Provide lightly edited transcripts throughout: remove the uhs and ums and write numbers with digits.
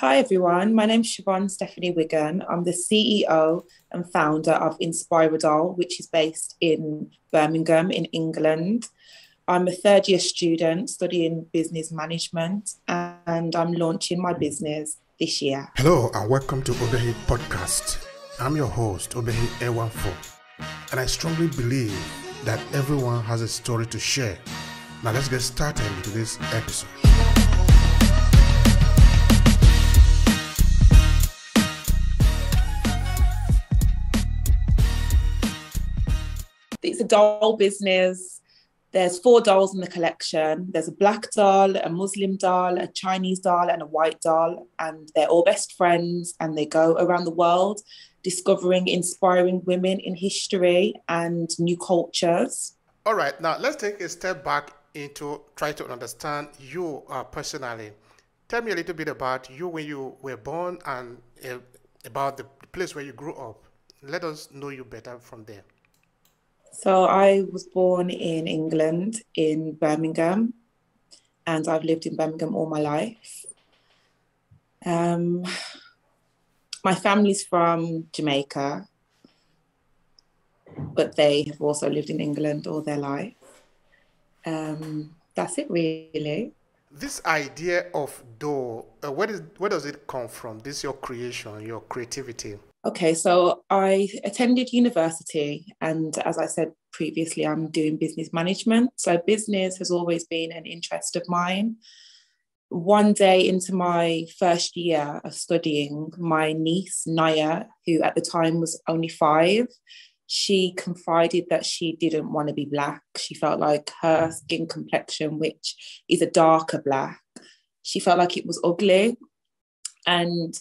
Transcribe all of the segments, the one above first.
Hi everyone, my name's Shovon Stephanie Wiggan. I'm the CEO and founder of Inspiradol, which is based in Birmingham in England. I'm a third year student studying business management and I'm launching my business this year. Hello and welcome to Obehi Podcast. I'm your host, Obehi A14, and I strongly believe that everyone has a story to share. Now let's get started into this episode. It's a doll business. There's 4 dolls in the collection. There's a black doll, a Muslim doll, a Chinese doll, and a white doll. And they're all best friends and they go around the world discovering inspiring women in history and new cultures. All right, now let's take a step back into try to understand you personally. Tell me a little bit about you when you were born and about the place where you grew up. Let us know you better from there. So I was born in England, in Birmingham, and I've lived in Birmingham all my life. My family's from Jamaica, but they have also lived in England all their life. That's it, really. This idea of dough, where does it come from? This is your creation, your creativity. Okay, so I attended university, and as I said previously, I'm doing business management. So business has always been an interest of mine. One day into my first year of studying, my niece, Naya, who at the time was only 5, she confided that she didn't want to be black. She felt like her skin complexion, which is a darker black, she felt like it was ugly. And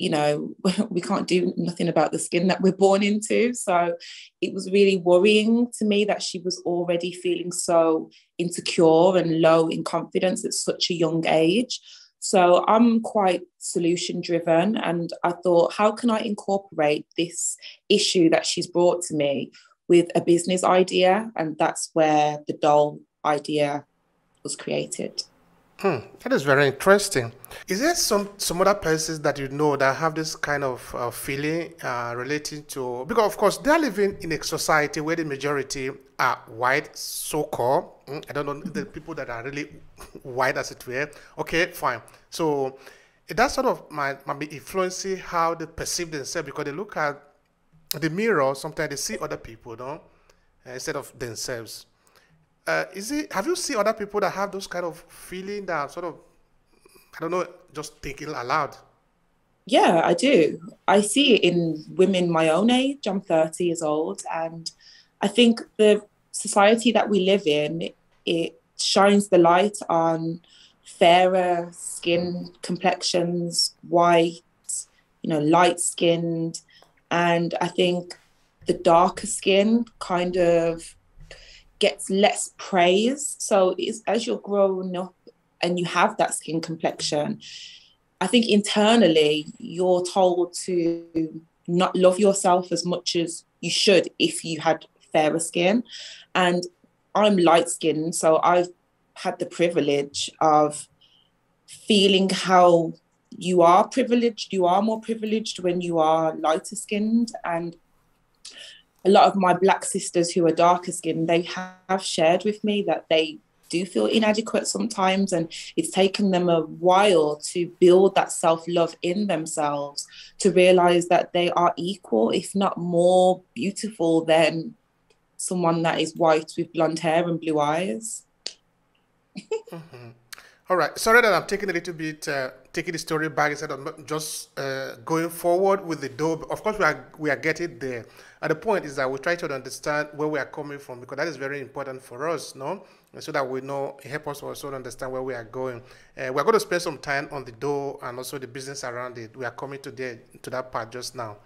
you know, we can't do nothing about the skin that we're born into. So it was really worrying to me that she was already feeling so insecure and low in confidence at such a young age. So I'm quite solution driven. And I thought, how can I incorporate this issue that she's brought to me with a business idea? And that's where the doll idea was created. That is very interesting. Is there some other persons that you know that have this kind of feeling relating to, because of course they are living in a society where the majority are white, so-called. I don't know the people that are really white as it were. Okay, fine. So that sort of might be influencing how they perceive themselves, because they look at the mirror, sometimes they see other people, no, instead of themselves. Have you seen other people that have those kind of feeling that sort of, I don't know, just thinking aloud? Yeah, I do. I see it in women my own age. I'm 30 years old. And I think the society that we live in, it shines the light on fairer skin complexions, white, light-skinned. And I think the darker skin kind of gets less praise. So as you're growing up and you have that skin complexion, I think internally you're told to not love yourself as much as you should if you had fairer skin. And I'm light-skinned, so I've had the privilege of feeling how you are privileged. You are more privileged when you are lighter skinned. And a lot of my black sisters who are darker skinned, they have shared with me that they do feel inadequate sometimes, and it's taken them a while to build that self-love in themselves to realize that they are equal, if not more beautiful than someone that is white with blonde hair and blue eyes. Mm-hmm. All right. Sorry that I'm taking a little bit, taking the story back instead of just going forward with the dough. Of course, we are getting there. And the point is that we try to understand where we are coming from, because that is very important for us, no? And so that we know, help us also understand where we are going. We're going to spend some time on the dough and also the business around it. We are coming to that part just now.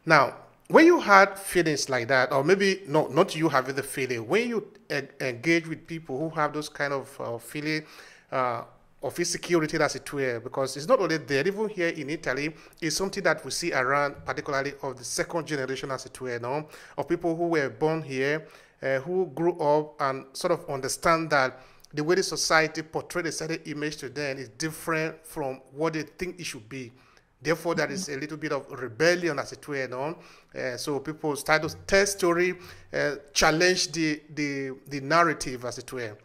Now, when you had feelings like that, or maybe not you having the feeling, when you engage with people who have those kind of feeling, of insecurity, as it were, because it's not only there, even here in Italy, it's something that we see around, particularly of the second generation, as it were, no? Of people who were born here, who grew up and sort of understand that the way the society portrayed a certain image to them is different from what they think it should be. Therefore, there is a little bit of rebellion, as it were, no? So people start to tell story, challenge the narrative, as it were.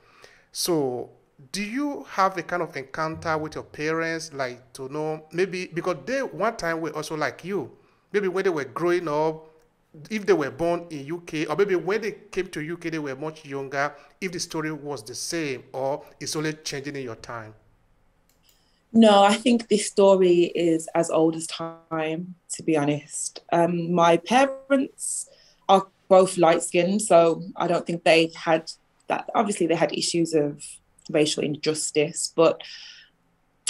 So do you have a kind of encounter with your parents, like to know, maybe, because they one time were also like you, maybe when they were growing up, if they were born in UK, or maybe when they came to UK, they were much younger, if the story was the same, or it's only changing in your time? No, I think this story is as old as time, to be honest. My parents are both light-skinned, so I don't think they had that. Obviously, they had issues of racial injustice, but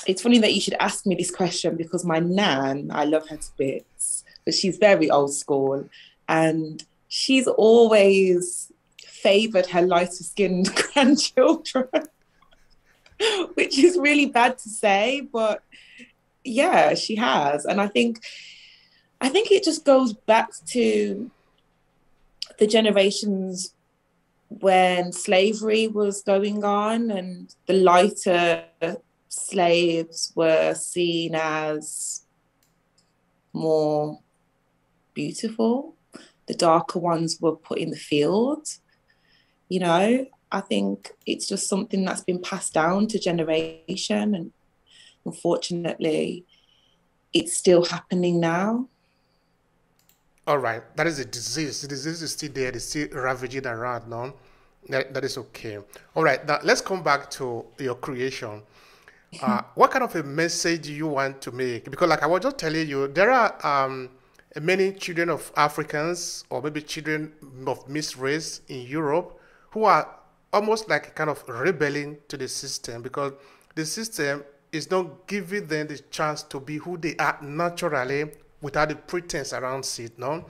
it's funny that you should ask me this question because my nan, I love her to bits, but she's very old school, and she's always favoured her lighter-skinned grandchildren. Which is really bad to say, but yeah, she has. And I think it just goes back to the generations when slavery was going on and the lighter slaves were seen as more beautiful. The darker ones were put in the field, you know. I think it's just something that's been passed down to generation, and unfortunately, it's still happening now. All right, that is a disease. The disease is still there. It's still ravaging around, no? That is okay. All right, now let's come back to your creation. What kind of a message do you want to make? Because like I was just telling you, there are many children of Africans or maybe children of mixed race in Europe who are almost like kind of rebelling to the system because the system is not giving them the chance to be who they are naturally without the pretense around it, no?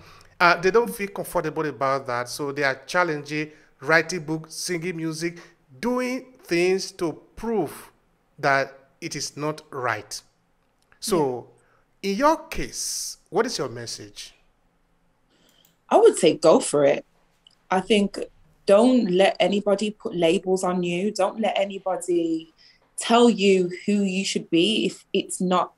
They don't feel comfortable about that, so they are challenging, writing books, singing music, doing things to prove that it is not right. So in your case, what is your message? I would say go for it. I think don't let anybody put labels on you. Don't let anybody tell you who you should be if it's not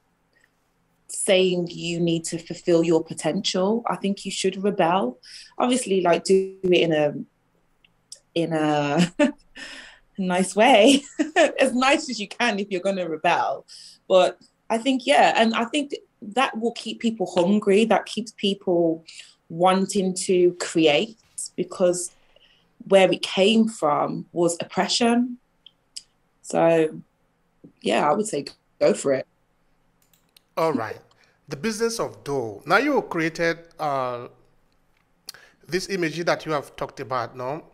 saying you need to fulfill your potential. I think you should rebel. Obviously, like do it in a nice way, as nice as you can if you're going to rebel. But I think, and I think that will keep people hungry. That keeps people wanting to create because where it came from was oppression. So, I would say go for it. All right. The business of dough. Now you created this image that you have talked about, no?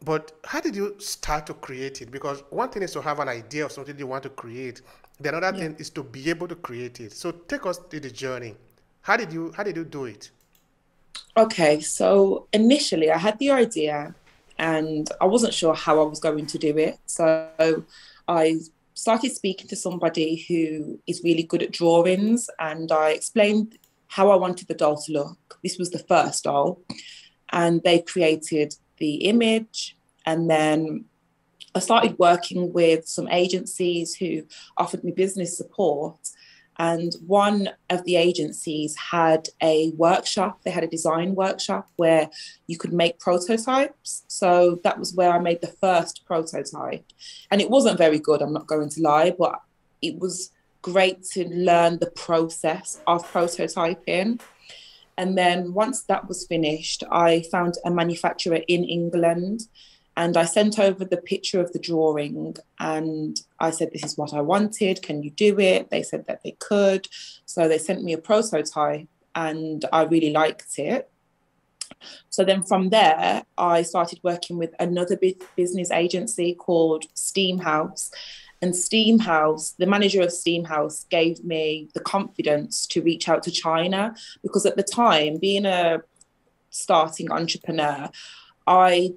But how did you start to create it? Because one thing is to have an idea of something you want to create. The other thing is to be able to create it. So take us to the journey. How did you do it? Okay, so initially I had the idea and I wasn't sure how I was going to do it. So I started speaking to somebody who is really good at drawings and I explained how I wanted the doll to look. This was the first doll and they created the image, and then I started working with some agencies who offered me business support. And one of the agencies had a workshop. They had a design workshop where you could make prototypes. So that was where I made the first prototype. And it wasn't very good, I'm not going to lie, but it was great to learn the process of prototyping. And then once that was finished, I found a manufacturer in England and I sent over the picture of the drawing and I said, this is what I wanted. Can you do it? They said that they could. So they sent me a prototype and I really liked it. So then from there, I started working with another business agency called Steam House. And Steam House, the manager of Steam House gave me the confidence to reach out to China because at the time, being a starting entrepreneur, I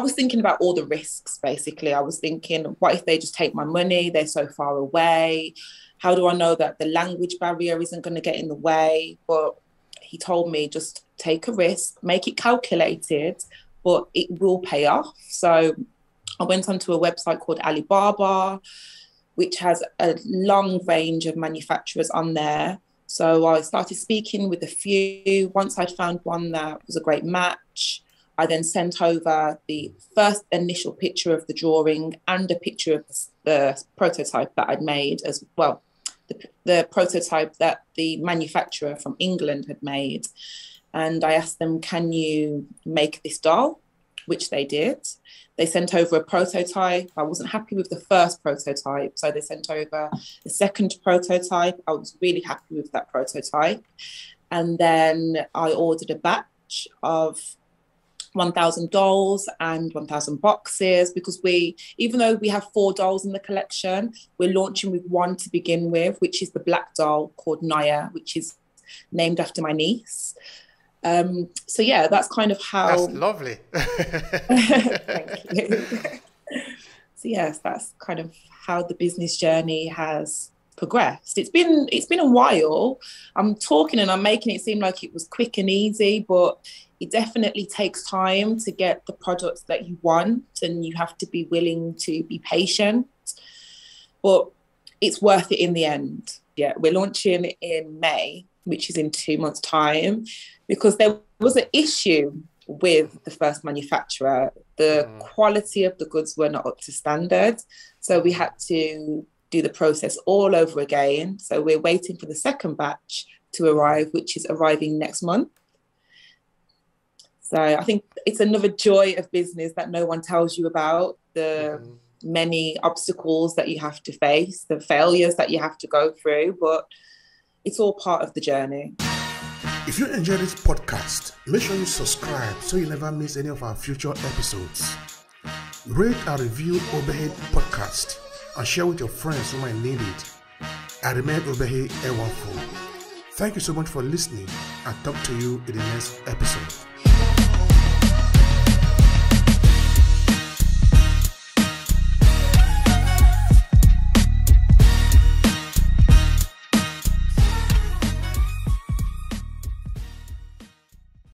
was thinking about all the risks, basically. I was thinking, what if they just take my money? They're so far away. How do I know that the language barrier isn't going to get in the way? But he told me, just take a risk, make it calculated, but it will pay off. So I went onto a website called Alibaba, which has a long range of manufacturers on there. So I started speaking with a few. Once I'd found one that was a great match, I then sent over the first initial picture of the drawing and a picture of the prototype that I'd made as well, the prototype that the manufacturer from England had made. And I asked them, can you make this doll? Which they did. They sent over a prototype. I wasn't happy with the first prototype, so they sent over the second prototype. I was really happy with that prototype. And then I ordered a batch of 1,000 dolls and 1,000 boxes, because even though we have 4 dolls in the collection, we're launching with one to begin with, which is the black doll called Naya, which is named after my niece. So yeah, that's kind of how. That's lovely. Thank you. So yes, that's kind of how the business journey has progressed. It's been a while. I'm talking and I'm making it seem like it was quick and easy, but it definitely takes time to get the products that you want, and you have to be willing to be patient. But it's worth it in the end. Yeah, we're launching in May, which is in 2 months' time, because there was an issue with the first manufacturer. The quality of the goods were not up to standard. So we had to do the process all over again. So we're waiting for the second batch to arrive, which is arriving next month. So I think it's another joy of business that no one tells you about, the many obstacles that you have to face, the failures that you have to go through, but it's all part of the journey. If you enjoyed this podcast, make sure you subscribe so you never miss any of our future episodes. Rate and review Obehi Podcast and share with your friends who might need it. I remain Obehi Ewafo. Thank you so much for listening, and talk to you in the next episode.